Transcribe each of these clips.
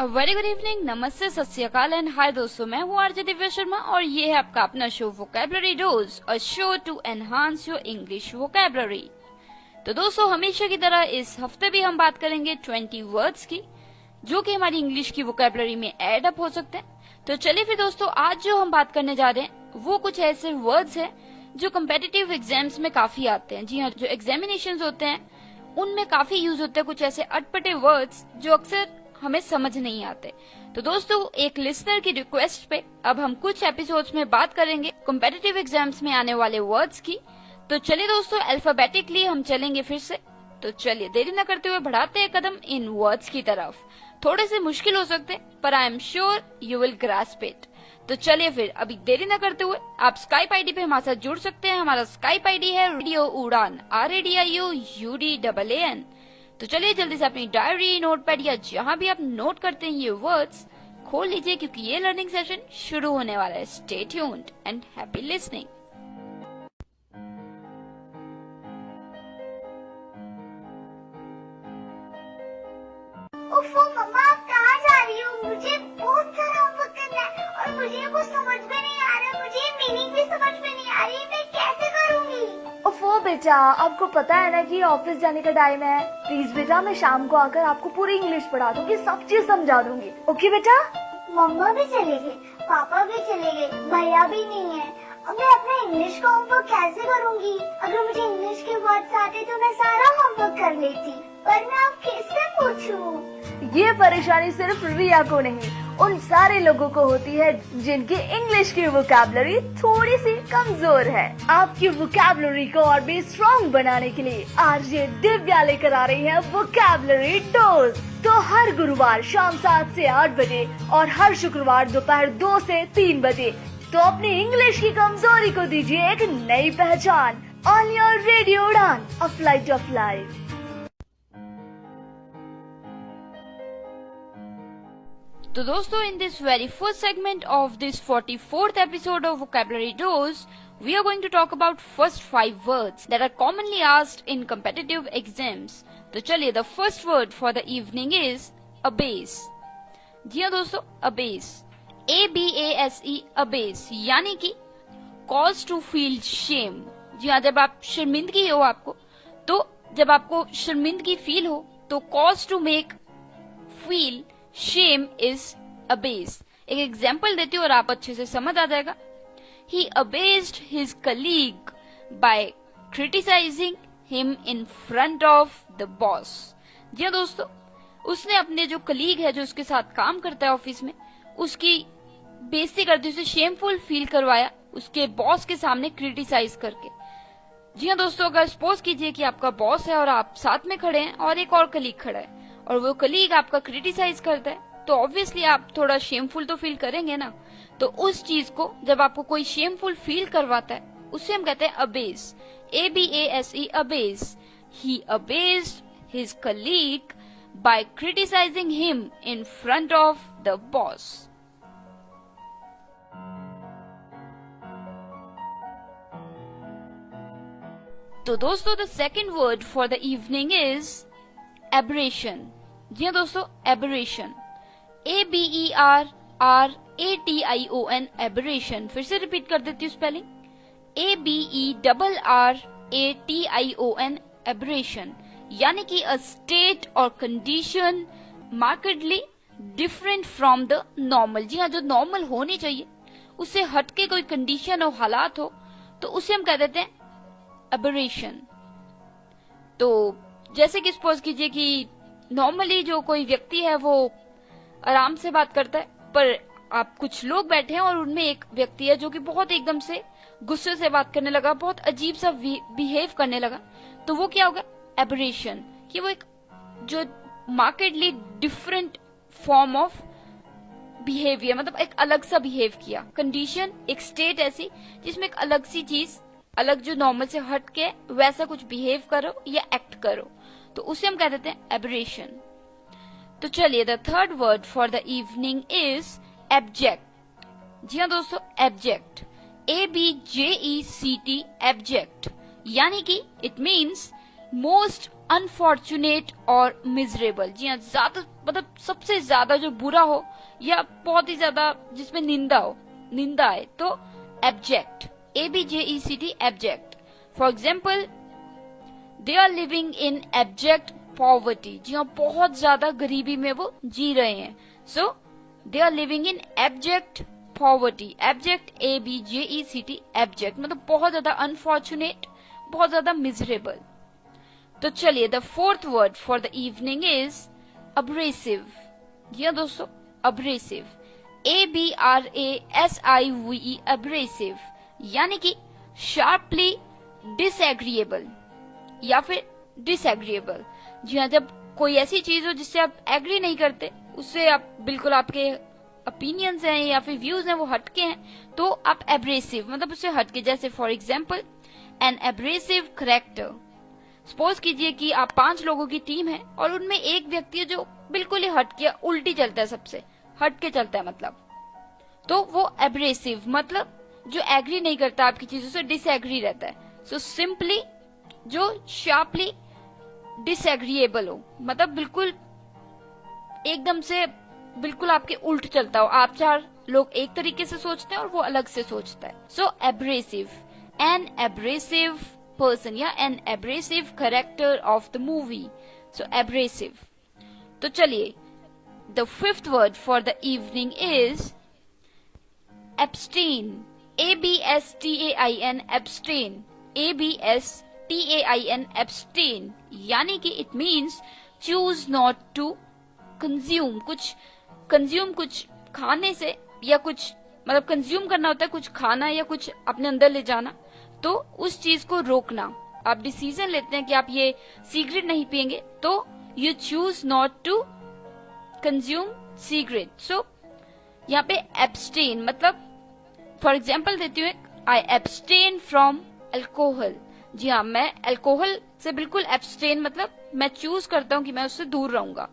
Very good evening, नमस्ते, सत श्री अकाल एंड हाय दोस्तों, मैं हूँ आरजे दिव्या शर्मा और ये है आपका अपना show vocabulary dose, a show to enhance your English vocabulary. तो दोस्तों, हमेशा की तरह इस हफ्ते भी हम बात करेंगे 20 वर्ड्स की, जो कि हमारी इंग्लिश की वोकैबुलरी में एड अप हो सकते हैं। तो चलिए फिर दोस्तों, आज जो हम बात करने जा रहे हैं वो कुछ ऐसे वर्ड्स हैं जो कम्पिटिटिव एग्जाम्स में काफी आते हैं। जी हाँ, जो एग्जामिनेशन होते हैं उनमें काफी यूज होते हैं कुछ ऐसे अटपटे वर्ड्स जो अक्सर हमें समझ नहीं आते। तो दोस्तों, एक लिसनर की रिक्वेस्ट पे अब हम कुछ एपिसोड्स में बात करेंगे कॉम्पिटिटिव एग्जाम्स में आने वाले वर्ड्स की। तो चलिए दोस्तों, अल्फाबेटिकली हम चलेंगे फिर से। तो चलिए देरी न करते हुए बढ़ाते हैं कदम इन वर्ड्स की तरफ। थोड़े से मुश्किल हो सकते हैं पर I am sure you will grasp it. तो चलिए फिर अभी देरी न करते हुए आप स्काइप आईडी पे हमारे साथ जुड़ सकते हैं। हमारा स्काइप आईडी है रेडियो उड़ान, RADIOUDAAN। तो चलिए जल्दी से अपनी डायरी, नोटपैड या जहाँ भी आप नोट करते हैं ये वर्ड्स खोल लीजिए, क्योंकि ये लर्निंग सेशन शुरू होने वाला है। Stay tuned and happy listening. ओफो मम्मा, आप कहाँ जा रही हो? मुझे बहुत सारा होमवर्क करना है और मुझे कुछ समझ में नहीं आ रहा, मुझे मीनिंग भी समझ में नहीं आ रही, मैं कैसे करूँगी? ओफो बेटा, आपको पता है ना कि ऑफिस जाने का टाइम है। प्लीज बेटा, मैं शाम को आकर आपको पूरी इंग्लिश पढ़ा दूंगी, सब चीज समझा दूंगी। ओके बेटा? मम्मा भी चले गए, पापा भी चले गए, भैया भी नहीं है। अब मैं अपना इंग्लिश का होमवर्क कैसे करूँगी? अगर मुझे इंग्लिश के वर्ड्स आते तो मैं सारा होमवर्क कर लेती, पर मैं अब किससे पूछूं? ये परेशानी सिर्फ रिया को नहीं, उन सारे लोगों को होती है जिनकी इंग्लिश की वोकैबुलरी थोड़ी सी कमजोर है। आपकी वोकैबुलरी को और भी स्ट्रॉन्ग बनाने के लिए आज ये दिव्या लेकर आ रही है वोकैबुलरी डोज। तो हर गुरुवार शाम 7 से 8 बजे और हर शुक्रवार दोपहर 2 से 3 बजे तो अपनी इंग्लिश की कमजोरी को दीजिए एक नई पहचान। On your radio Udaan, a flight of life. तो दोस्तों, in this very first segment of this 44th episode of Vocabulary Dose, we are going to talk about first 5 words that are commonly asked in competitive exams. तो चलिए, the first word for the evening is abase। जी हाँ दोस्तों, abase, ABASE, abase, यानी कि cause to feel shame। जी हाँ, जब आप शर्मिंदगी हो आपको, तो जब आपको शर्मिंदगी फील हो तो cause to make feel shame is abase। एक एग्जाम्पल देती हूँ और आप अच्छे से समझ आ जाएगा। He abased his colleague by criticizing him in front of the boss। जी हाँ दोस्तों, उसने अपने जो कलीग है, जो उसके साथ काम करता है ऑफिस में, उसकी बेइज्जती करते, उसे शेमफुल फील करवाया उसके बॉस के सामने क्रिटिसाइज करके। जी हाँ दोस्तों, अगर सपोज कीजिए कि आपका बॉस है और आप साथ में खड़े हैं और एक और कलीग खड़ा है और वो कलीग आपका क्रिटिसाइज करता है, तो ऑब्वियसली आप थोड़ा शेमफुल तो फील करेंगे ना। तो उस चीज को जब आपको कोई शेमफुल फील करवाता है उसे हम कहते हैं abase, ABASE, abase. He abased his colleague by criticising him in front of the boss. तो दोस्तों, the second word for the evening is aberration. जी हाँ दोस्तों, एबरेशन, ABERRATION, एबरेशन। फिर से रिपीट कर देती हूँ स्पेलिंग, ABERRATION, एबरेशन, यानी कि अ स्टेट और condition markedly different from the normal. जी हाँ, जो नॉर्मल होनी चाहिए उससे हटके कोई कंडीशन और हालात हो तो उसे हम कह देते हैं एबरेशन। तो जैसे कि सपोज कीजिए कि नॉर्मली जो कोई व्यक्ति है वो आराम से बात करता है, पर आप कुछ लोग बैठे हैं और उनमें एक व्यक्ति है जो कि बहुत एकदम से गुस्से से बात करने लगा, बहुत अजीब सा बिहेव करने लगा, तो वो क्या होगा? एबरेशन। कि वो एक जो मार्केडली डिफरेंट फॉर्म ऑफ बिहेवियर, मतलब एक अलग सा बिहेव किया। कंडीशन, एक स्टेट ऐसी जिसमें एक अलग सी चीज, अलग जो नॉर्मल से हट के वैसा कुछ बिहेव करो या एक्ट करो, तो उसे हम कह देते हैं एबरेशन। तो चलिए, the third word for the evening is abject. जी हाँ दोस्तों, एब्जेक्ट, ABJECT, एब्जेक्ट, यानी कि इट मीन्स मोस्ट अनफॉर्चुनेट और मिजरेबल। जी हाँ, ज्यादा मतलब सबसे ज्यादा जो बुरा हो या बहुत ही ज्यादा जिसमें निंदा आए, तो abject, ABJECT, abject. For example, they are living in abject poverty. जी हाँ, बहुत ज्यादा गरीबी में वो जी रहे हैं। So they are living in abject poverty. Abject, ABJECT, abject मतलब बहुत ज्यादा अनफॉर्चुनेट, बहुत ज्यादा मिजरेबल। तो चलिए, the fourth word for the evening is abrasive. जी हाँ दोस्तों, अब्रेसिव, ABRASIVE, अब्रेसिव यानी कि शार्पली डिसएग्रीएबल या फिर डिसएग्रीएबल। जी हाँ, जब कोई ऐसी चीज हो जिससे आप एग्री नहीं करते, उससे आप बिल्कुल आपके ओपिनियंस हैं या फिर व्यूज हैं वो हटके हैं, तो आप एब्रेसिव मतलब उससे हटके। जैसे for example, an abrasive character. Suppose कीजिए कि आप 5 लोगों की टीम है और उनमें एक व्यक्ति है जो बिल्कुल ही हटके उल्टी चलता है, सबसे हटके चलता है मतलब, तो वो एब्रेसिव मतलब जो एग्री नहीं करता आपकी चीजों से, डिसएग्री रहता है। सो सिंपली जो शार्पली डिसएग्रीएबल हो, मतलब बिल्कुल एकदम से बिल्कुल आपके उल्ट चलता हो। आप 4 लोग एक तरीके से सोचते हैं और वो अलग से सोचता है। So abrasive, an abrasive person या an abrasive character of the movie. So abrasive. तो चलिए, the fifth word for the evening is abstain, ABSTAIN, abstain, ABSTAIN, abstain यानी कि it means choose not to consume. कुछ खाने से या कुछ मतलब कंज्यूम करना होता है, कुछ खाना या कुछ अपने अंदर ले जाना, तो उस चीज को रोकना। आप डिसीजन लेते हैं कि आप ये सिगरेट नहीं पिएंगे, तो you choose not to consume cigarette. So यहाँ पे एब्स्टेन मतलब फॉर एग्जाम्पल देती हूँ, आई एब्स्टेन फ्रॉम अल्कोहल। जी हाँ, मैं अल्कोहल से बिल्कुल एब्स्टेन मतलब मैं चूज करता हूँ कि मैं उससे दूर रहूंगा,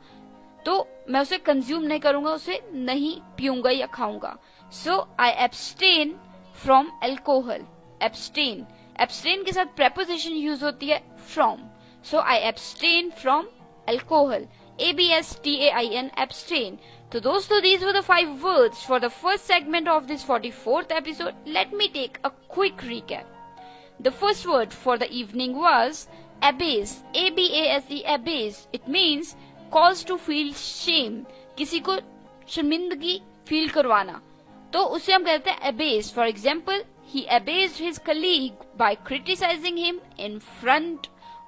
तो मैं उसे कंज्यूम नहीं करूंगा, उसे नहीं पीऊंगा या खाऊंगा। So I abstain from alcohol. Abstain, abstain के साथ प्रेपोजिशन यूज होती है from. So I abstain from alcohol, ABSTAIN, abstain. तो दोस्तों, these were the 5 words for the first segment of this 44th episode. Let me take a quick recap. The first word for the evening was abase, ABASE, abase. It means cause to feel shame, किसी को शर्मिंदगी feel करवाना, तो उसे हम कहते हैं abase. For example, he abased his colleague by criticizing him in front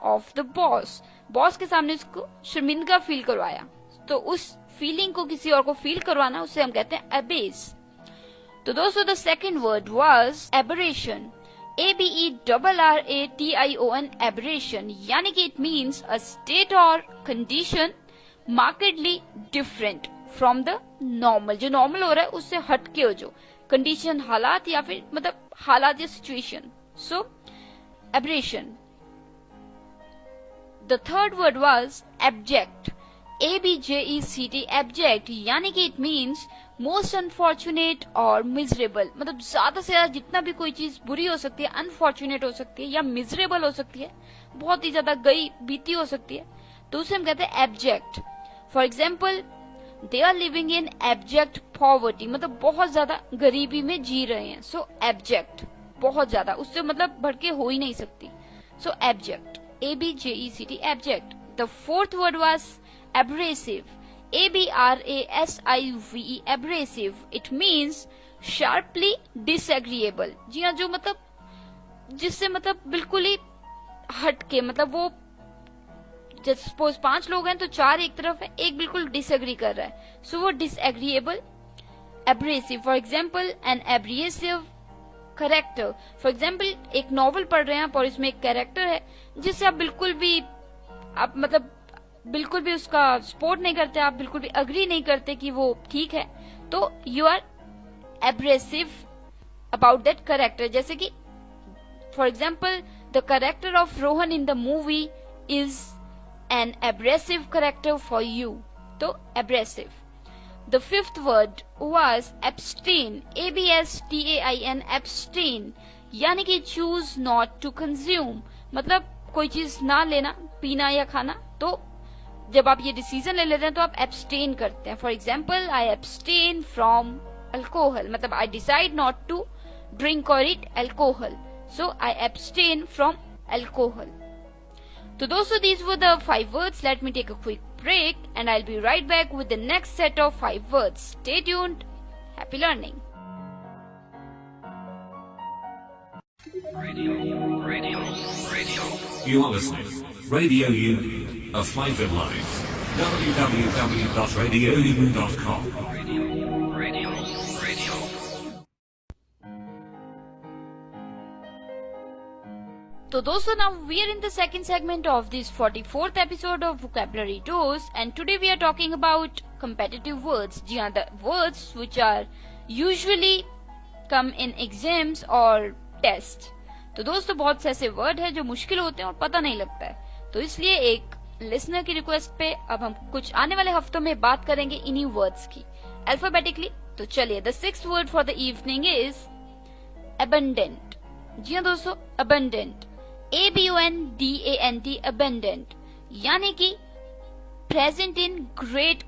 of the boss. Boss के सामने उसको शर्मिंदा फील करवाया, तो उस फीलिंग को किसी और को फील करवाना उसे हम कहते हैं abase. तो दोस्तों, the second word was aberration, ABERRATION, aberration यानी कि इट मीन्स अ स्टेट और condition markedly different from the normal. जो नॉर्मल हो रहा है उससे हटके हो, जो कंडीशन, हालात या फिर मतलब हालात या situation. So abrasion. The third word was abject, ABJECT, abject यानी कि इट मीन्स मोस्ट अनफॉर्चुनेट और मिजरेबल, मतलब ज्यादा से ज्यादा जितना भी कोई चीज बुरी हो सकती है, अनफॉर्चुनेट हो सकती है या मिजरेबल हो सकती है, बहुत ही ज्यादा गई बीती हो सकती है, तो उसे हम कहते हैं abject. For example, they are living in abject poverty, मतलब बहुत ज्यादा गरीबी में जी रहे हैं। सो एब्जेक्ट बहुत ज्यादा, उससे मतलब बढ़के हो ही नहीं सकती। So abject, ABJECT, abject. The fourth word was abrasive, ABRASIVE, abrasive. It means sharply disagreeable. जी हाँ, जो मतलब जिससे मतलब बिल्कुल ही हटके, मतलब वो सपोज 5 लोग हैं तो 4 एक तरफ है, एक बिल्कुल डिसएग्री कर रहा है, सो वो disagreeable, abrasive. For example, an abrasive character. For example, एक नॉवल पढ़ रहे हैं आप और इसमें एक कैरेक्टर है जिससे आप बिल्कुल भी उसका सपोर्ट नहीं करते, आप बिल्कुल भी अग्री नहीं करते कि वो ठीक है, तो you are abrasive about that character. जैसे कि for example, the character of Rohan in the movie is an abrasive character for you, तो abrasive. The fifth word was abstain, ABSTAIN, abstain यानी कि चूज नॉट टू कंज्यूम, मतलब कोई चीज ना लेना, पीना या खाना, तो जब आप ये डिसीजन ले लेते हैं तो आप एब्सटेन करते हैं. For example, I abstain from alcohol, मतलब I decide not to drink और eat alcohol, so I abstain from alcohol. तो दोस्तों, these were the 5 words. Let me take a quick break and I'll be right back with the next set of 5 words. Stay tuned. Happy learning. Radio. You are listening. Radio Udaan, a flavoured life. www.radioudaan.com. Radio. So दोस्तों, now we are in the second segment of this 44th episode of Vocabulary Dose, and today we are talking about competitive words. जी हाँ, the words which are usually come in exams or tests. तो दोस्तों, बहुत से ऐसे word है जो मुश्किल होते हैं और पता नहीं लगता है, तो इसलिए एक लिसनर की रिक्वेस्ट पे अब हम कुछ आने वाले हफ्तों में बात करेंगे इन्हीं वर्ड्स की अल्फाबेटिकली. तो चलिए, the sixth word for the evening is abundant. जी हाँ दोस्तों, abundant. abundant, abundant, यानी कि प्रेजेंट इन ग्रेट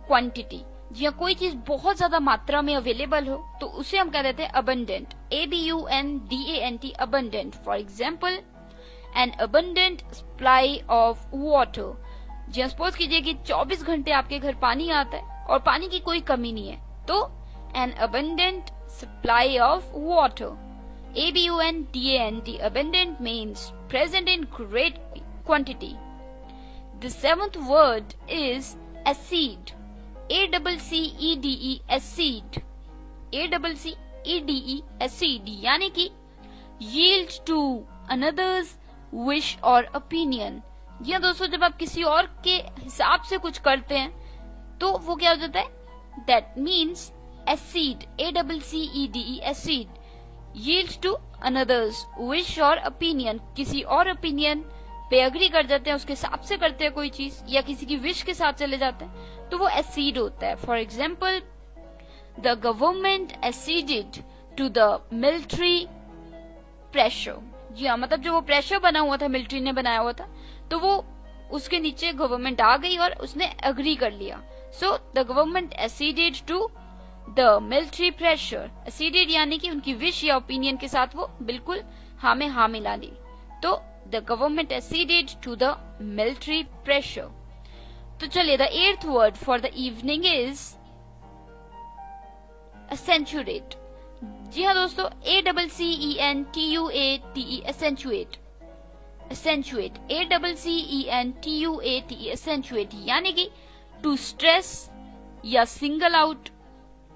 क्वांटिटी. जी हाँ, कोई चीज बहुत ज्यादा मात्रा में अवेलेबल हो तो उसे हम कह देते हैं abundant. abundant, abundant. For example, an abundant supply of water. जी हाँ, सपोज कीजिए कि 24 घंटे आपके घर पानी आता है और पानी की कोई कमी नहीं है, तो an abundant supply of water. abundant, abundant means present in great quantity. The seventh word is acid. ACCEDE, acid. ACCEDE, acid, यानी कि yield to another's wish or opinion. जी हाँ दोस्तों, जब आप किसी और के हिसाब से कुछ करते हैं तो वो क्या हो जाता है? That means acid. ACCEDE, acid. yield to another's wish or opinion. किसी और opinion पे अग्री कर जाते हैं, उसके हिसाब से करते हैं कोई चीज, या किसी की विश के साथ चले जाते हैं, तो वो accede होता है. For example, the government acceded to the military pressure. जी हाँ, मतलब जो वो प्रेशर बना हुआ था, मिलिट्री ने बनाया हुआ था, तो वो उसके नीचे गवर्नमेंट आ गई और उसने अग्री कर लिया. So the government acceded to the military pressure. acceded यानी कि उनकी विश या ओपिनियन के साथ वो बिल्कुल हाँ में हाँ मिला ली. तो the government acceded to the military pressure. तो चलिए, the eighth word for the evening is accentuate. जी हाँ दोस्तों, ACCENTUATE, accentuate. accentuate, ACCENTUATE, accentuate, यानी कि to stress या single out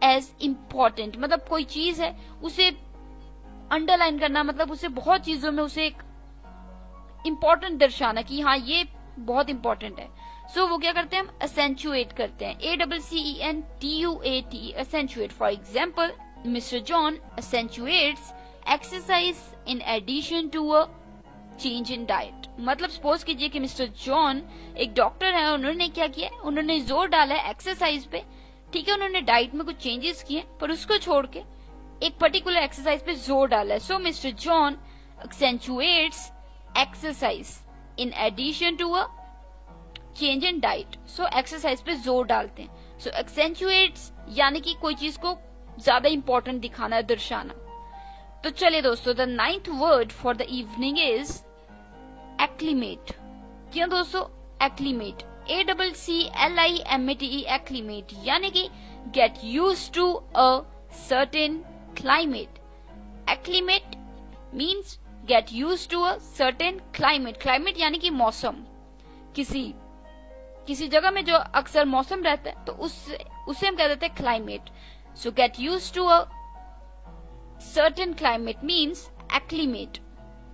as important. मतलब कोई चीज है उसे अंडरलाइन करना, मतलब उसे बहुत चीजों में उसे एक इम्पोर्टेंट दर्शाना कि हाँ ये बहुत इम्पोर्टेंट है. सो वो क्या करते हैं? हम accentuate करते हैं. ACCENTUATE, accentuate. For example, Mr. John accentuates exercise in addition to a change in diet. मतलब सपोज कीजिए कि मिस्टर जॉन एक डॉक्टर है, उन्होंने क्या किया? उन्होंने जोर डाला है एक्सरसाइज पे. ठीक है, उन्होंने डाइट में कुछ चेंजेस किए, पर उसको छोड़ के एक पर्टिकुलर एक्सरसाइज पे जोर डाला है. So mister John accentuates exercise in addition to a change in diet. So exercise पे जोर डालते हैं. सो accentuates यानी कि कोई चीज को ज्यादा इंपॉर्टेंट दिखाना, दर्शाना. तो चलिए दोस्तों, the ninth word for the evening is acclimate. क्यों दोस्तों? acclimate, ACCLIMATE, acclimate, यानी कि get used to a certain climate. acclimate means get used to a certain climate. climate यानी कि मौसम. किसी जगह में जो अक्सर मौसम रहता है तो उसे हम कह देते हैं climate. So get used to a certain climate means acclimate.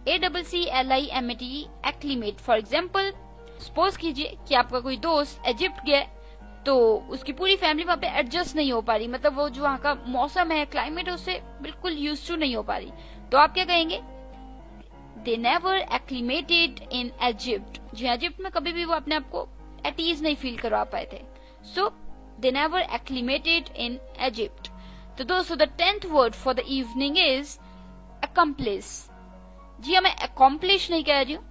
ACCLIMATE, acclimate. For example, suppose कीजिए कि आपका कोई दोस्त इजिप्ट गया तो उसकी पूरी फैमिली वहां पे एडजस्ट नहीं हो पा रही, मतलब वो जो वहां का मौसम है, क्लाइमेट है, उससे बिल्कुल यूज टू नहीं हो पा रही. तो आप क्या कहेंगे? They never acclimated in Egypt. जी, इजिप्ट में कभी भी वो अपने आप को एट ईज नहीं फील करवा पाए थे. So they never acclimated in Egypt. तो दोस्तों, the 10th word for the evening is accomplish. जी हाँ, मैं accomplish नहीं कह रही हूँ,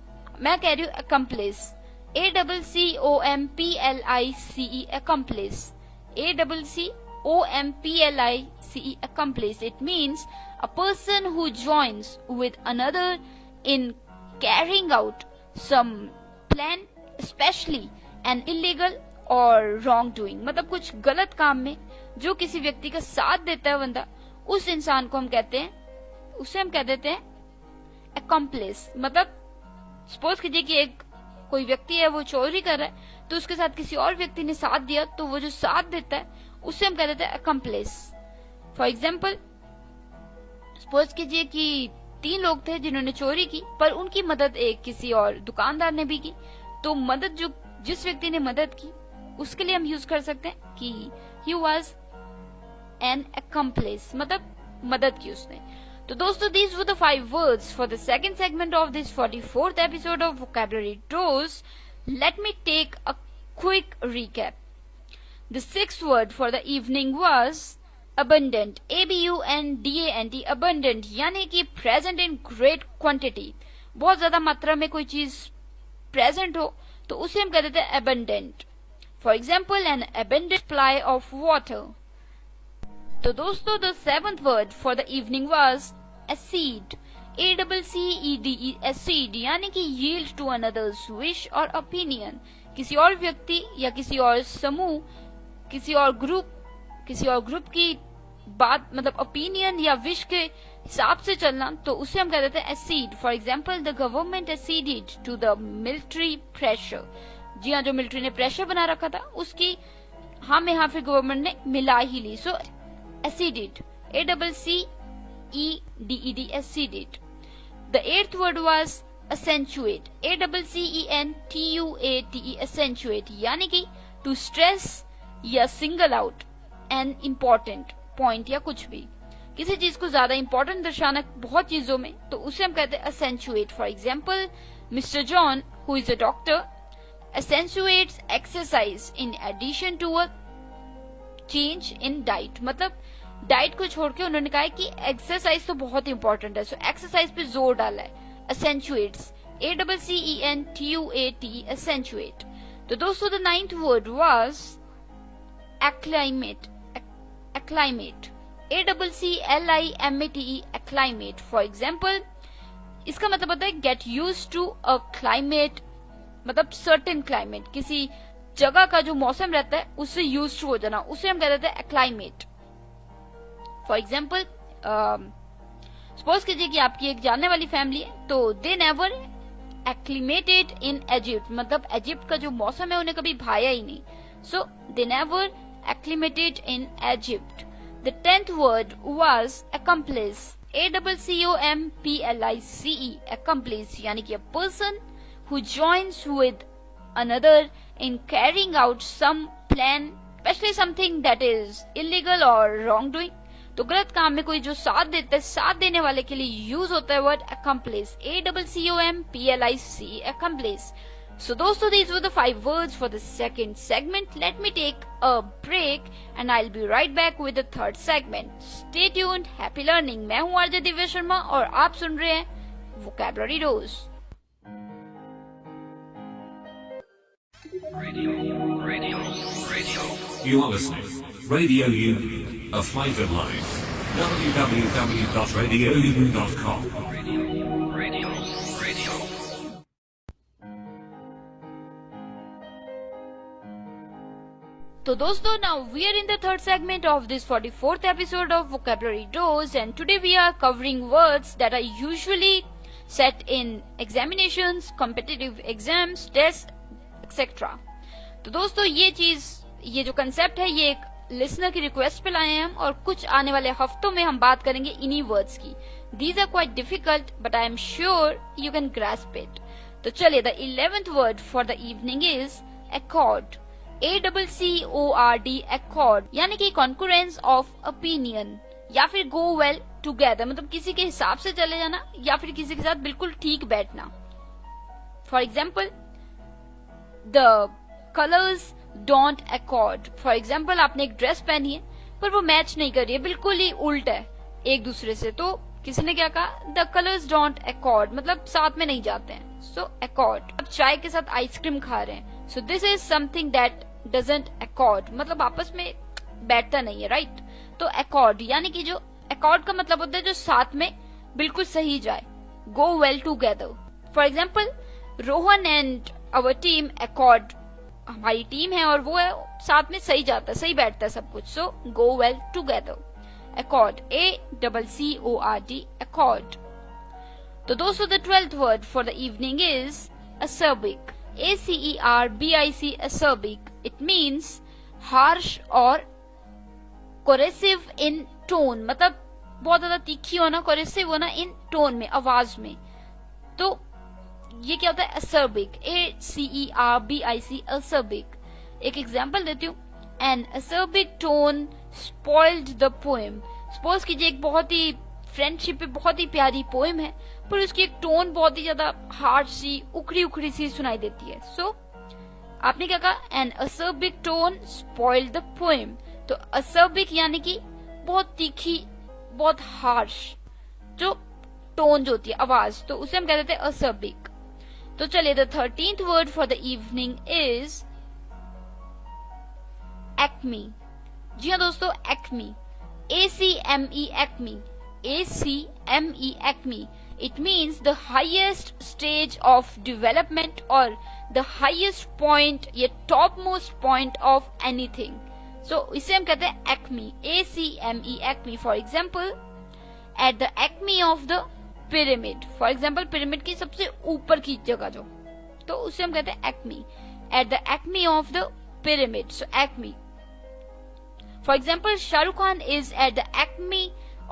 मैं कह रही हूँ accomplice, ACCOMPLICE, accomplice, ACCOMPLICE, accomplice. It means a person who joins with another in carrying out some plan, especially an illegal और रॉन्ग डूइंग, मतलब कुछ गलत काम में जो किसी व्यक्ति का साथ देता है बंदा, उस इंसान को हम कहते हैं, उसे हम कह देते हैं accomplice. मतलब सपोज कीजिए कि एक कोई व्यक्ति है, वो चोरी कर रहा है, तो उसके साथ किसी और व्यक्ति ने साथ दिया, तो वो जो साथ देता है उससे हम कह देते हैं accomplice. फॉर एग्जाम्पल, सपोज कीजिए कि 3 लोग थे जिन्होंने चोरी की, पर उनकी मदद एक किसी और दुकानदार ने भी की, तो मदद जो जिस व्यक्ति ने मदद की उसके लिए हम यूज कर सकते हैं कि he was an accomplice, मतलब मदद की उसने. तो दोस्तों, these were the 5 words for the second segment of this 44th episode of Vocabulary Dose. Let me take a quick recap. The 6th word for the evening was abundant, ABUNDANT, abundant, यानी कि present in great quantity. बहुत ज्यादा मात्रा में कोई चीज present हो तो उसे हम कह देते हैं abundant. For example, an abundant supply of water. तो दोस्तों, the 7th word for the evening was accede, ACCEDE, accede, यानी कि yield to another's wish or opinion. किसी और व्यक्ति या किसी और समूह, किसी और ग्रुप की बात, मतलब ओपिनियन या विश के हिसाब से चलना, तो उसे हम कह देते हैं accede. For example, the government acceded to the military pressure. जी हाँ, जो मिलिट्री ने प्रेशर बना रखा था उसकी हाँ में हाँ फिर गवर्नमेंट ने मिला ही ली. सो acceded, ACCEDED, acceded. The 8th word was accentuate, ACCENTUATE, accentuate, यानी कि to stress या single out an important point या कुछ भी, किसी चीज को ज्यादा इंपॉर्टेंट दर्शाना बहुत चीजों में, तो उसे हम कहते हैं accentuate. For example, mister John, who is a doctor, accentuates exercise in addition to a change in diet. मतलब डाइट को छोड़ के उन्होंने कहा है कि एक्सरसाइज तो बहुत इंपॉर्टेंट है, सो एक्सरसाइज पे जोर डाला है. accentuates, ACCENTUATE, accentuate. तो दोस्तों, the 9th word was acclimate, acclimate, ACCLIMATE, acclimate. For example, इसका मतलब होता है get used to a climate, मतलब सर्टेन क्लाइमेट, किसी जगह का जो मौसम रहता है उससे यूज्ड टू हो जाना, उसे हम कह देते हैं acclimate. फॉर एग्जाम्पल, सपोज कीजिए कि आपकी एक जानने वाली फैमिली है, तो they never acclimated in Egypt, मतलब इजिप्ट का जो मौसम है उन्हें कभी भाया ही नहीं, so they never acclimated in Egypt. The 10th word was accomplice, ACCOMPLICE, accomplice, यानी कि a person who joins with another in carrying out some plan, especially something that is illegal or wrongdoing. तो गलत काम में कोई जो साथ देता है, साथ देने वाले के लिए यूज होता है word accomplice, ACCOMPLICE, accomplice. So दोस्तों, these were the 5 words for the second segment. Let me take a break and I'll be right back with the third segment. Stay tuned, happy learning. मैं हूँ RJ Divya Sharma और आप सुन रहे हैं Vocabulary Dose. Radio. You are listening. Radio U, a flavored life. www.radioudaan.com. Radio. So दोस्तों, now we are in the third segment of this 44th episode of Vocabulary Dose, and today we are covering words that are usually set in examinations, competitive exams, tests, etc. तो दोस्तों, ये जो concept है, ये एक listener की request पे लाए हैं हम, और कुछ आने वाले हफ्तों में हम बात करेंगे इन्हीं वर्ड्स की. These are quite difficult, but I am sure you can grasp it. तो चलिए, the 11th word for the evening is accord, ACCORD, accord, यानी कि concurrence of opinion या फिर go well together, मतलब किसी के हिसाब से चले जाना या फिर किसी के साथ बिल्कुल ठीक बैठना. For example, the colors don't accord. For example, आपने एक ड्रेस पहनी है पर वो मैच नहीं कर रही है, बिल्कुल ही उल्ट है एक दूसरे से, तो किसी ने क्या कहा, द कलर्स डोंट accord, मतलब साथ में नहीं जाते हैं. सो अकॉर्ड। अब चाय के साथ आइसक्रीम खा रहे हैं, so this is something that doesn't accord, मतलब आपस में बैठता नहीं है, राइट। तो अकॉर्ड यानी कि जो अकॉर्ड का मतलब होता है जो साथ में बिल्कुल सही जाए, गो well together. For example, Rohan and our team accord, हमारी टीम है और वो है साथ में सही जाता है, सही बैठता है सब कुछ, so go well together. Accord, ACCORD, accord. तो दोस्तों the 12th word for the evening is acerbic, ACERBIC, acerbic. It means harsh और कोरेसिव इन टोन, मतलब बहुत ज्यादा तीखी होना, कोरेसिव होना इन टोन में, आवाज में। तो ये क्या होता है acerbic, ACERBIC, acerbic। एक एग्जांपल देती हूँ, an acerbic tone spoiled the poem। Suppose कीजिए एक बहुत ही फ्रेंडशिप पे बहुत ही प्यारी पोएम है, पर उसकी एक टोन बहुत ही ज्यादा हार्ड सी, उखड़ी उखड़ी सी सुनाई देती है। सो आपने क्या कहा, N acerbic tone spoiled the poem। तो acerbic यानी कि बहुत तीखी, बहुत हार्श जो टोन जो होती है, आवाज, तो उसे हम कह देते हैं acerbic। तो चलिए the 13th word for the evening is acme. जी हाँ दोस्तों, acme, ACME, acme, ACME, acme. It means the highest stage of development or the highest point, ये topmost point of anything. So इसे हम कहते हैं acme, ACME, acme. For example, at the acme of the pyramid. For example, pyramid की सबसे ऊपर की जगह जो, तो उसे हम कहते हैं acme. At the acme of the pyramid. So acme. For example, Shahrukh Khan is at the acme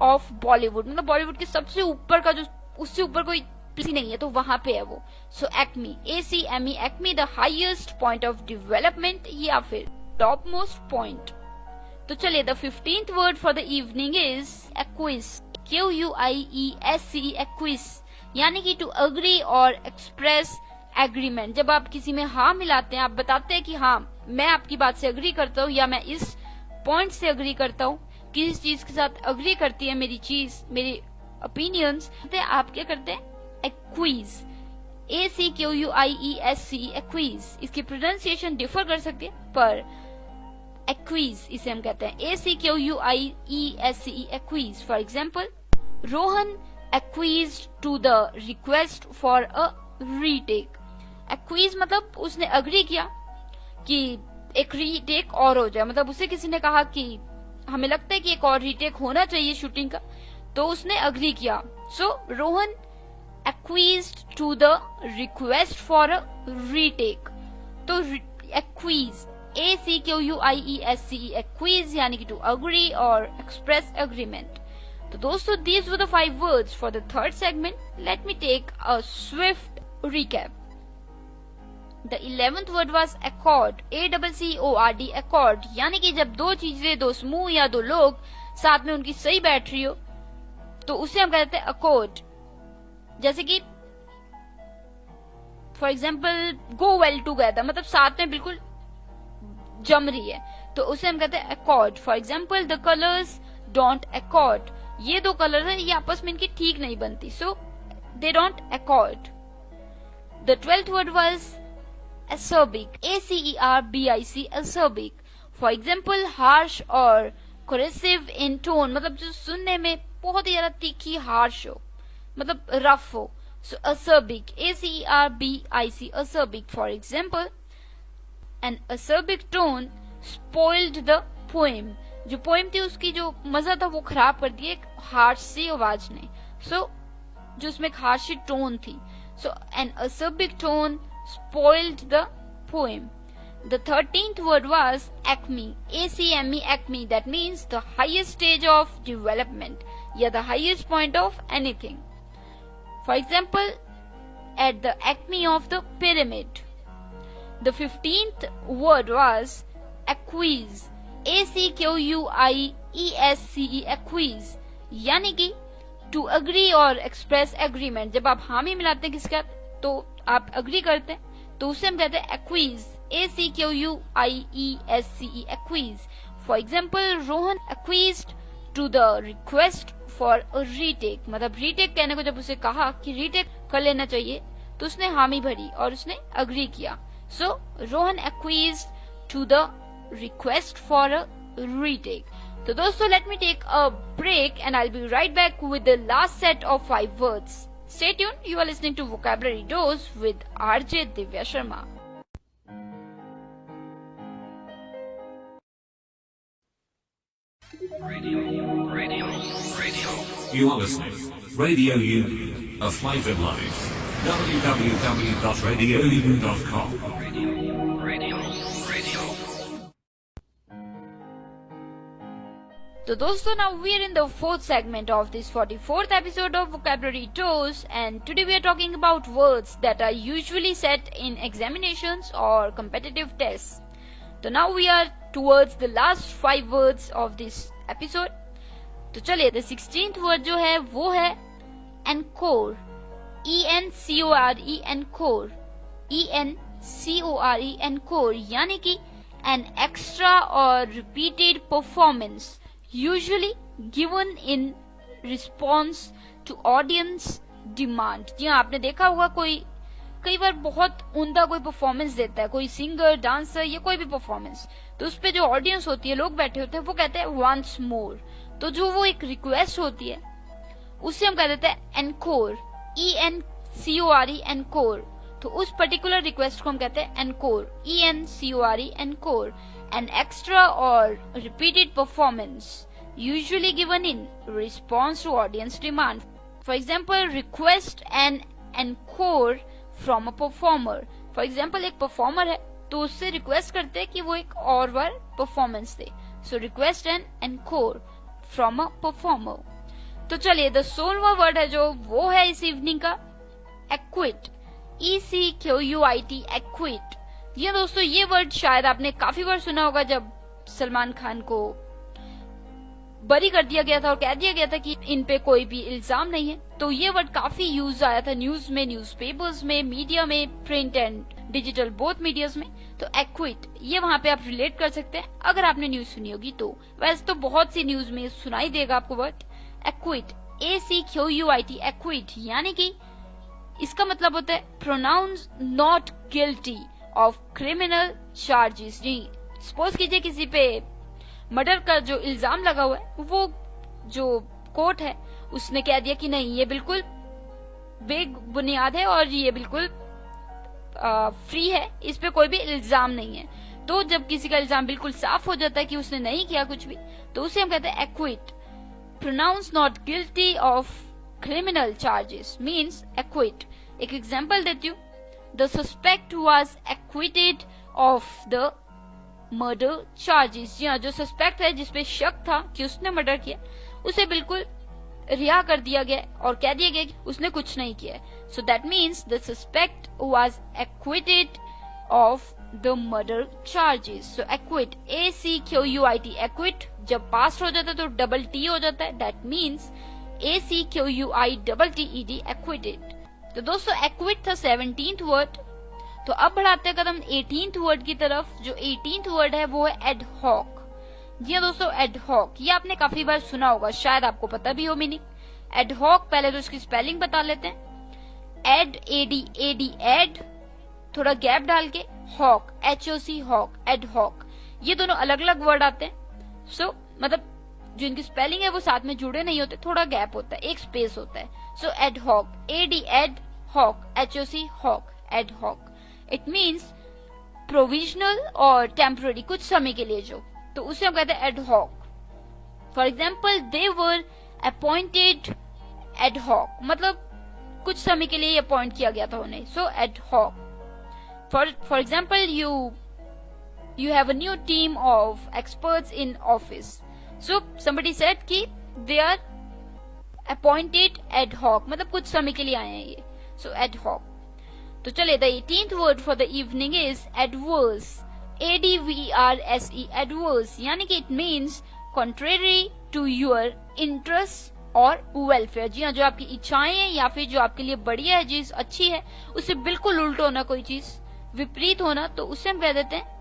of Bollywood. मतलब बॉलीवुड के सबसे ऊपर का जो, उससे ऊपर कोई किसी नहीं है, तो वहां पे है वो। So acme, ACME, acme, the highest point of development या फिर टॉप मोस्ट पॉइंट। तो चलिए the 15th word for the evening is acquiesce, QUIESC, acquiesce, यानी कि टू अग्री और एक्सप्रेस एग्रीमेंट। जब आप किसी में हाँ मिलाते हैं, आप बताते हैं कि हाँ मैं आपकी बात से अग्री करता हूँ या मैं इस पॉइंट से अग्री करता हूँ, किस चीज के साथ अग्री करती है मेरी चीज, मेरी ओपिनियंस, आप क्या करते हैं, एक्विज, ACQUIESC, एक्विज। इसकी प्रोनाउंसिएशन डिफर कर सकती है, पर एक्विज इसे हम कहते हैं, ACQUIESC, acquiesce. For example, Rohan acquiesce to the request for a retake. Acquiesce मतलब उसने अग्री किया कि एक रीटेक और हो जाए, मतलब उसे किसी ने कहा कि हमें लगता है कि एक और रीटेक होना चाहिए शूटिंग का, तो उसने अग्री किया। So Rohan acquiesced to the request for a retake. तो एक्विज, ACQUIESC, एक्विज, यानी कि टू अग्री और एक्सप्रेस एग्रीमेंट। तो दोस्तों these were the 5 words for the third segment. Let me take a swift recap. The 11th word was accord, ACCORD, accord, यानी कि जब दो चीजें, दो समूह या दो लोग साथ में उनकी सही बैठ रही हो, तो उसे हम कहते हैं accord। जैसे कि for example go well together, मतलब साथ में बिल्कुल जम रही है, तो उसे हम कहते हैं accord। For example the colours don't accord, ये दो कलर है, ये आपस में इनकी ठीक नहीं बनती, so they don't accord। The 12th word was acerbic, ACERBIC, acerbic। For example harsh और कोरेसिव इन टोन, मतलब जो सुनने में बहुत ही ज्यादा तीखी, हार्श हो, मतलब रफ हो, सो acerbic, ACERBIC, acerbic। For example, an acerbic tone spoiled the poem, जो पोएम थी उसकी जो मजा था वो खराब कर दिया एक हार्श सी आवाज ने, सो जो उसमें एक हार्श सी टोन थी, सो an acerbic tone spoiled the poem। The 13th word was acme, ACME, acme, that means the highest stage of development या the highest point of anything। For example, at the acme of the pyramid। The 15th word was acquiesce, ACQUIESCE, acquiesce, यानी कि to agree और express agreement। जब आप हामी मिलाते हैं किसके साथ, तो आप अग्री करते हैं, तो उसे हम कहते हैं acquiesce, ACQUIESCE, acquiesce. For example, Rohan acquiesced to the request for a retake, मतलब रीटेक कहने को जब उसे कहा कि रीटेक कर लेना चाहिए, तो उसने हामी भरी और उसने अग्री किया. So Rohan acquiesced to the request for a retake. तो दोस्तों, let me take a break and I will be right back with the last set of 5 words. Stay tuned. You are listening to Vocabulary Dose with RJ Divya Sharma. Radio. You are listening. Radio Udaan, a flavoured life. www.radioudaan.com. Radio. So dosto, now we are in the fourth segment of this 44th episode of Vocabulary Dose, and today we are talking about words that are usually set in examinations or competitive tests. So now we are towards the last 5 words of this episode. तो चलिए, the 16th word जो है वो है encore. ENCORE, encore. ENCORE, encore, यानी कि an extra or repeated performance usually given in response to audience demand. जी हाँ, आपने देखा होगा कई बार बहुत उमदा कोई परफॉर्मेंस देता है, कोई सिंगर, डांसर या कोई भी परफॉर्मेंस, तो उस पे जो ऑडियंस होती है, लोग बैठे होते हैं, वो कहते हैं वंस मोर. तो जो वो एक रिक्वेस्ट होती है उससे हम कह देते हैं एनकोर. ENCORE, encore. तो उस पर्टिकुलर रिक्वेस्ट को हम कहते हैं encore. ENCORE, encore. An extra or repeated performance usually given in response to audience demand. For example, request an encore from a performer. For example, एक performer है तो उससे रिक्वेस्ट करते हैं कि वो एक और बार परफॉर्मेंस दे. So request an encore from a performer. तो चलिए, द 16वां वर्ड है जो वो है इस इवनिंग का एक्विट. ECQUIT, equity. ये दोस्तों, ये वर्ड शायद आपने काफी बार सुना होगा जब सलमान खान को बरी कर दिया गया था और कह दिया गया था कि इन पे कोई भी इल्जाम नहीं है. तो ये वर्ड काफी यूज आया था न्यूज में, न्यूज़पेपर्स में, मीडिया में, print and digital both medias में. तो एक्विट, ये वहां पे आप रिलेट कर सकते हैं अगर आपने न्यूज सुनी होगी तो. वैसे तो बहुत सी न्यूज में सुनाई देगा आपको वर्ड एक्विट. ACQUIT, एक्विट, यानी कि इसका मतलब होता है pronounce not guilty of criminal charges. जी, सपोज कीजिए किसी पे मर्डर का जो इल्जाम लगा हुआ है, वो जो कोर्ट है उसने कह दिया कि नहीं, ये बिल्कुल बेबुनियाद है और ये बिल्कुल फ्री है, इस पे कोई भी इल्जाम नहीं है. तो जब किसी का इल्जाम बिल्कुल साफ हो जाता है कि उसने नहीं किया कुछ भी, तो उसे हम कहते हैं acquit. Pronounce not guilty of criminal charges means acquit. एक एग्जाम्पल देती हूँ. The suspect was acquitted of the murder charges. जी हाँ, जो सस्पेक्ट है, जिसपे शक था कि उसने मर्डर किया, उसे बिल्कुल रिहा कर दिया गया और कह दिया गया कि उसने कुछ नहीं किया. So that means the suspect was acquitted of the murder charges. So acquit, ACQUIT, acquit. जब पास्ट हो जाता है तो डबल टी हो जाता है. That means ACQUITTED, acquitted. तो दोस्तों, एक्विट था 17th वर्ड. तो अब बढ़ाते हैं कदम 18th वर्ड की तरफ. जो 18th वर्ड है वो है एडहॉक. जी हाँ दोस्तों, एडहॉक, ये आपने काफी बार सुना होगा, शायद आपको पता भी हो मीनिंग. एडहॉक, पहले तो इसकी स्पेलिंग बता लेते हैं. एड, थोड़ा गैप डाल के, हॉक, HOC, हॉक, एडहॉक. ये दोनों अलग अलग वर्ड आते हैं. सो मतलब जो इनकी स्पेलिंग है वो साथ में जुड़े नहीं होते, थोड़ा गैप होता है, एक स्पेस होता है. So ad hoc, ad, hoc, HOC, hoc, ad hoc. It means provisional और टेम्पररी, कुछ समय के लिए जो, तो उसे हम कहते हैं ad hoc. For example, they were appointed ad hoc, मतलब कुछ समय के लिए अपॉइंट किया गया था उन्हें. So ad hoc. For example, you have a new team of experts in office. So somebody said कि they are appointed ad hoc, मतलब कुछ समय के लिए आए हैं ये. So ad hoc. तो चलिए, the 18th word for the evening is adverse. ADVERSE, adverse, यानी कि it means contrary to your interests or welfare. जी हाँ, जो आपकी इच्छाएं हैं या फिर जो आपके लिए बढ़िया है, चीज अच्छी है, उससे बिल्कुल उल्ट होना, कोई चीज विपरीत होना, तो उससे हम कह देते हैं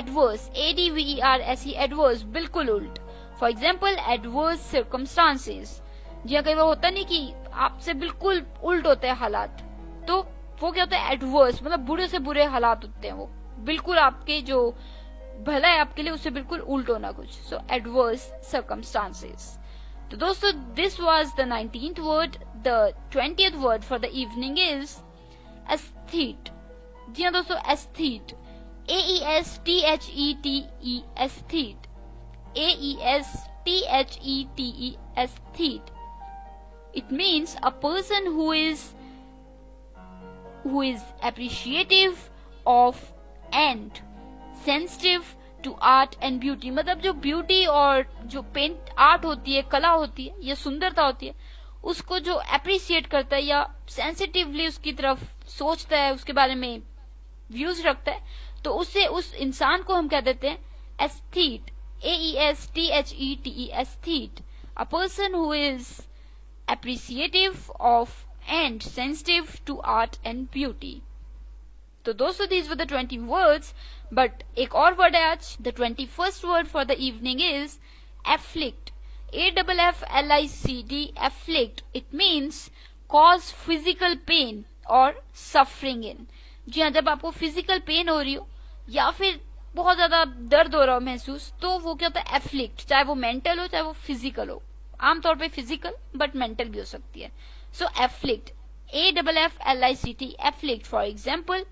adverse. ADVERSE, adverse, बिल्कुल उल्ट. For example, adverse circumstances. जी कई बार होता नहीं कि आपसे बिल्कुल उल्ट होते हैं हालात, तो वो क्या होता है, एडवर्स, मतलब बुरे से बुरे हालात होते हैं, वो बिल्कुल आपके जो भला है आपके लिए उससे बिल्कुल उल्ट होना कुछ. So adverse circumstances. तो दोस्तों this was the 19th word. The 20th word for the evening is aesthete. जी हाँ दोस्तों, aesthete, AESTHETE, aesthete, AESTHETE, aesthete. It means a person who is appreciative of and sensitive to art and beauty. मतलब जो beauty और जो paint art होती है, कला होती है या सुंदरता होती है, उसको जो अप्रिशिएट करता है या सेंसिटिवली उसकी तरफ सोचता है, उसके बारे में व्यूज रखता है, तो उससे उस इंसान को हम कह देते हैं aesthete. AESTHETE, aesthete. A person who is appreciative of and sensitive to art and beauty. तो दोस्तों these were the 20 words, but एक और वर्ड है आज. The 21st word for the evening is afflict. AFFLICT, afflict. It means cause physical pain or suffering in. जी हाँ, जब आपको physical pain हो रही हो या फिर बहुत ज्यादा दर्द हो रहा हो महसूस, तो वो क्या होता है, एफ्लिक्ट. चाहे वो मेंटल हो चाहे वो फिजिकल हो, आमतौर पे फिजिकल बट मेंटल भी हो सकती है. So afflict, AFFLICT, afflict. For example,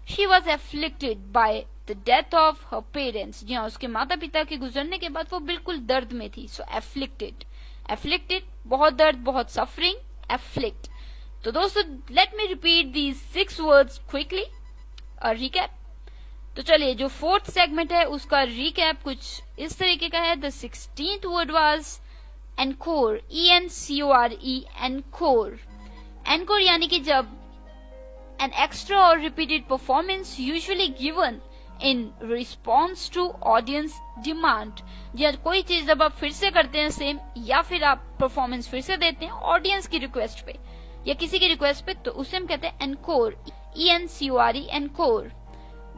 she was afflicted by the death of her parents. जी हाँ, उसके माता पिता के गुजरने के बाद वो बिल्कुल दर्द में थी. सो एफ्लिक्टेड, एफ्लिक्टेड, बहुत दर्द, बहुत सफरिंग, एफ्लिक्ट. तो दोस्तों let me repeat these 6 words quickly, recap. तो चलिए, जो 4th सेगमेंट है उसका रिकैप कुछ इस तरीके का है. The 16th word was encore, ENCORE, encore. Encore यानी कि जब an extra or repeated performance usually given in response to audience demand. या कोई चीज जब आप फिर से करते हैं सेम, या फिर आप परफॉर्मेंस फिर से देते हैं ऑडियंस की रिक्वेस्ट पे या किसी की रिक्वेस्ट पे, तो उसे हम कहते हैं encore, ENCORE, encore.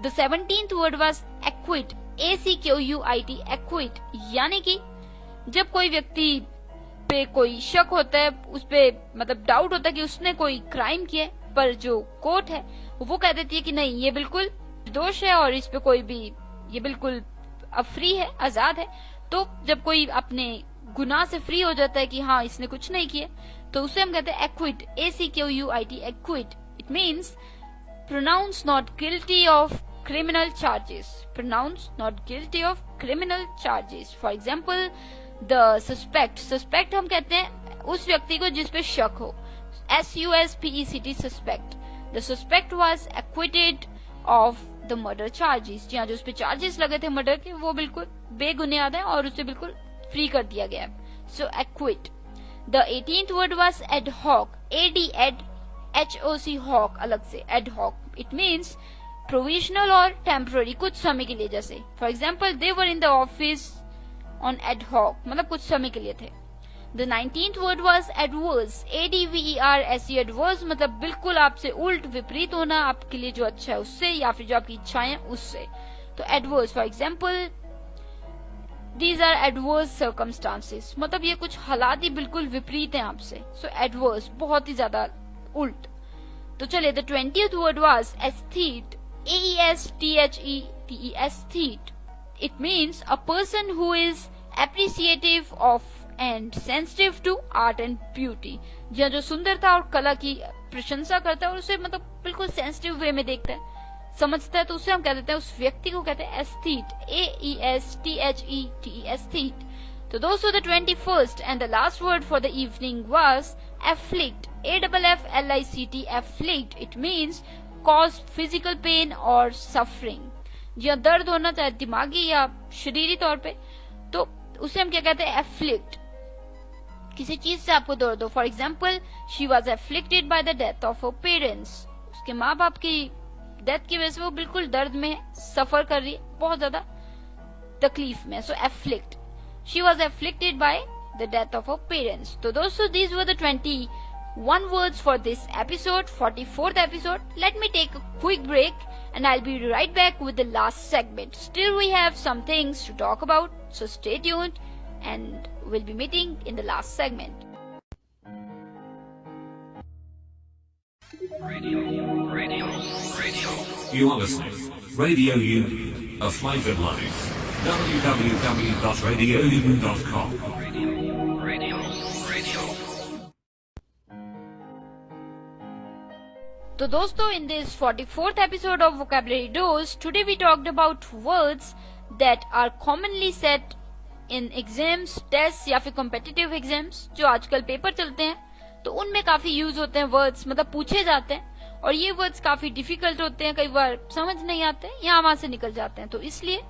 The 17th word was equity, ACQUIT, equity. यानी कि जब कोई व्यक्ति पे कोई शक होता है, उस पे मतलब डाउट होता है कि उसने कोई क्राइम किया है, पर जो कोर्ट है वो कह देती है कि नहीं, ये बिल्कुल दोष है और इस पे कोई भी, ये बिल्कुल अब फ्री है, आजाद है. तो जब कोई अपने गुनाह से फ्री हो जाता है कि हाँ इसने कुछ नहीं किया, तो उसे हम कहते हैं acquit, ACQUIT, acquit. It means pronounce not guilty of criminal charges, pronounce not guilty of criminal charges. For example, the suspect, suspect हम कहते हैं उस व्यक्ति को जिस पे शक हो, SUSPECT, suspect. The suspect was acquitted of the murder charges. जी हाँ, जो उस पे चार्जेस लगे थे मर्डर के, वो बिल्कुल बेगुनियाद है और उसे बिल्कुल फ्री कर दिया गया. So acquit. The 18th word was ad hoc, ADHOC, hoc अलग से, ad hoc. It means provisional और temporary, कुछ समय के लिए. जैसे for example, they were in the office on ad hoc, मतलब कुछ समय के लिए थे. The 19th word was adverse, ADVERSE, adverse मतलब बिल्कुल आपसे उल्ट, विपरीत होना, आपके लिए जो अच्छा है उससे या फिर जो आपकी इच्छाएं उससे. तो adverse, for example, these are adverse circumstances, मतलब ये कुछ हालात ही बिल्कुल विपरीत हैं आपसे. So adverse, बहुत ही ज्यादा उल्ट. तो चलिए, the 20th word was aesthete, AESTHETE, aesthete. It means a person who is appreciative of and sensitive to art and beauty. या जो सुंदरता और कला की प्रशंसा करता है और उसे मतलब बिल्कुल सेंसिटिव वे में देखता है, समझता है, तो उसे हम कह देते हैं, उस व्यक्ति को कहते हैं एस्थीट, AESTHETE, एस्थीट. तो दोस्तों the 21st and the last word for the evening was afflict, AFFLICT, afflict. It means cause physical pain or suffering. या दर्द होना, चाहे दिमागी या शरीरी तौर पे, तो उसे हम क्या कहते हैं, afflict. किसी चीज से आपको दर्द हो. For example, she was afflicted by the death of her parents. उसके माँ बाप की डेथ की वजह से वो बिल्कुल दर्द में सफर कर रही है, बहुत ज्यादा तकलीफ में. So afflict, she was afflicted by the death of her parents. तो दोस्तों these were the 21 words for this episode, 44th episode. Let me take a quick break and I'll be right back with the last segment. Still we have some things to talk about, so stay tuned and we'll be meeting in the last segment. Radio You are listening. Radio Udaan, a flight of life. www.radioudaan.com. Radio. तो दोस्तों, in this 44th episode of Vocabulary Dose, today we talked about words that are commonly said in exams, tests या फिर competitive exams जो आजकल paper चलते हैं, तो उनमें काफी यूज होते हैं वर्ड्स, मतलब पूछे जाते हैं और ये वर्ड्स काफी डिफिकल्ट होते हैं, कई बार समझ नहीं आते, यहाँ वहां से निकल जाते हैं। तो इसलिए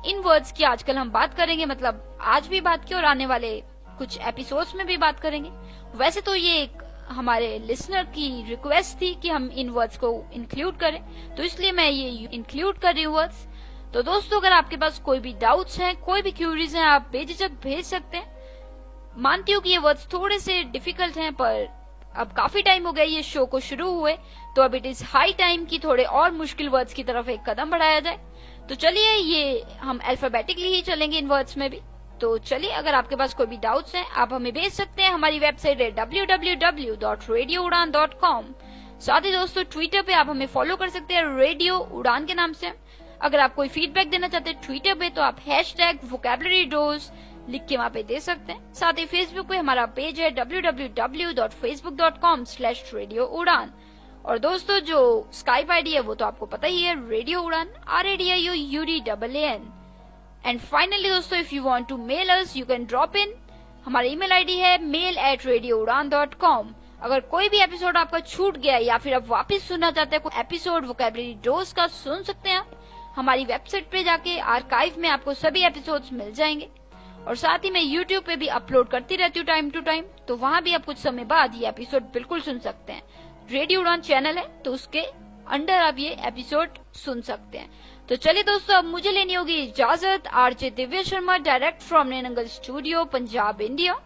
इन वर्ड्स की आजकल हम बात करेंगे, मतलब आज भी बात की और आने वाले कुछ एपिसोड्स में भी बात करेंगे। वैसे तो ये एक हमारे लिसनर की रिक्वेस्ट थी कि हम इन वर्ड्स को इंक्लूड करें, तो इसलिए मैं ये इंक्लूड कर रही हूँ वर्ड्स। तो दोस्तों, अगर आपके पास कोई भी डाउट्स हैं, कोई भी क्यूरीज हैं, आप बेझिझक भेज सकते हैं। मानती हूँ कि ये वर्ड्स थोड़े से डिफिकल्ट हैं, पर अब काफी टाइम हो गया ये शो को शुरू हुए, तो अब इट इज हाई टाइम कि थोड़े और मुश्किल वर्ड्स की तरफ एक कदम बढ़ाया जाए। तो चलिए, ये हम अल्फाबेटिकली ही चलेंगे इन वर्ड्स में भी। तो चलिए, अगर आपके पास कोई भी डाउट्स हैं, आप हमें भेज सकते हैं। हमारी वेबसाइट है www.radioudaan.com। साथ ही दोस्तों, ट्विटर पे आप हमें फॉलो कर सकते हैं रेडियो उड़ान के नाम से। अगर आप कोई फीडबैक देना चाहते हैं ट्विटर पे, तो आप #vocabularyDose लिख के वहाँ पे दे सकते हैं। साथ ही फेसबुक पे हमारा पेज है www.facebook.com/radioudaan। और दोस्तों, जो स्काइप आईडी है वो तो आपको पता ही है, radio Udaan, RADIOUDAAN। And finally दोस्तों, if you want to mail us, you can drop in. हमारी ईमेल आईडी है mail@radioudaan.com। अगर कोई भी एपिसोड आपका छूट गया या फिर आप वापस सुनना चाहते हैं कोई एपिसोड वोकैबुलरी डोज का, सुन सकते हैं आप। हमारी वेबसाइट पे जाके आर्काइव में आपको सभी एपिसोड्स मिल जाएंगे। और साथ ही मैं यूट्यूब पे भी अपलोड करती रहती हूँ टाइम टू टाइम, तो वहाँ भी आप कुछ समय बाद ये एपिसोड बिल्कुल सुन सकते हैं। रेडियो उड़ान चैनल है, तो उसके अंडर आप ये एपिसोड सुन सकते हैं। तो चलिए दोस्तों, अब मुझे लेनी होगी इजाजत। RJ Divya Sharma, direct from Nainangal studio, Punjab, India.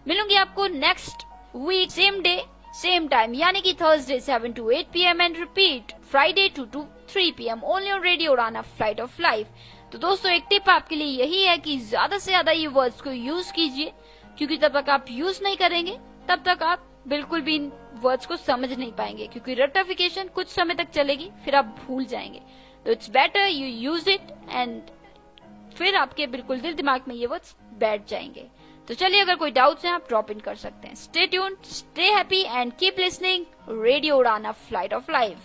मिलूंगी आपको next week same day same time, यानी कि Thursday 7 to 8 PM and repeat Friday 2 to 3 PM only on radio Udaan, a flight of life. तो दोस्तों, एक टिप आपके लिए यही है कि ज्यादा से ज्यादा ये वर्ड्स को यूज कीजिए, क्योंकि तब तक आप यूज नहीं करेंगे तब तक आप बिल्कुल भी इन वर्ड्स को समझ नहीं पाएंगे, क्योंकि रटिफिकेशन कुछ समय तक चलेगी, फिर आप भूल जाएंगे। तो it's better you use it and फिर आपके बिल्कुल दिल दिमाग में ये वर्ड्स बैठ जाएंगे। तो चलिए, अगर कोई डाउट्स हैं आप ड्रॉप इन कर सकते हैं। Stay tuned, stay happy and keep listening radio Udaan, a flight of life.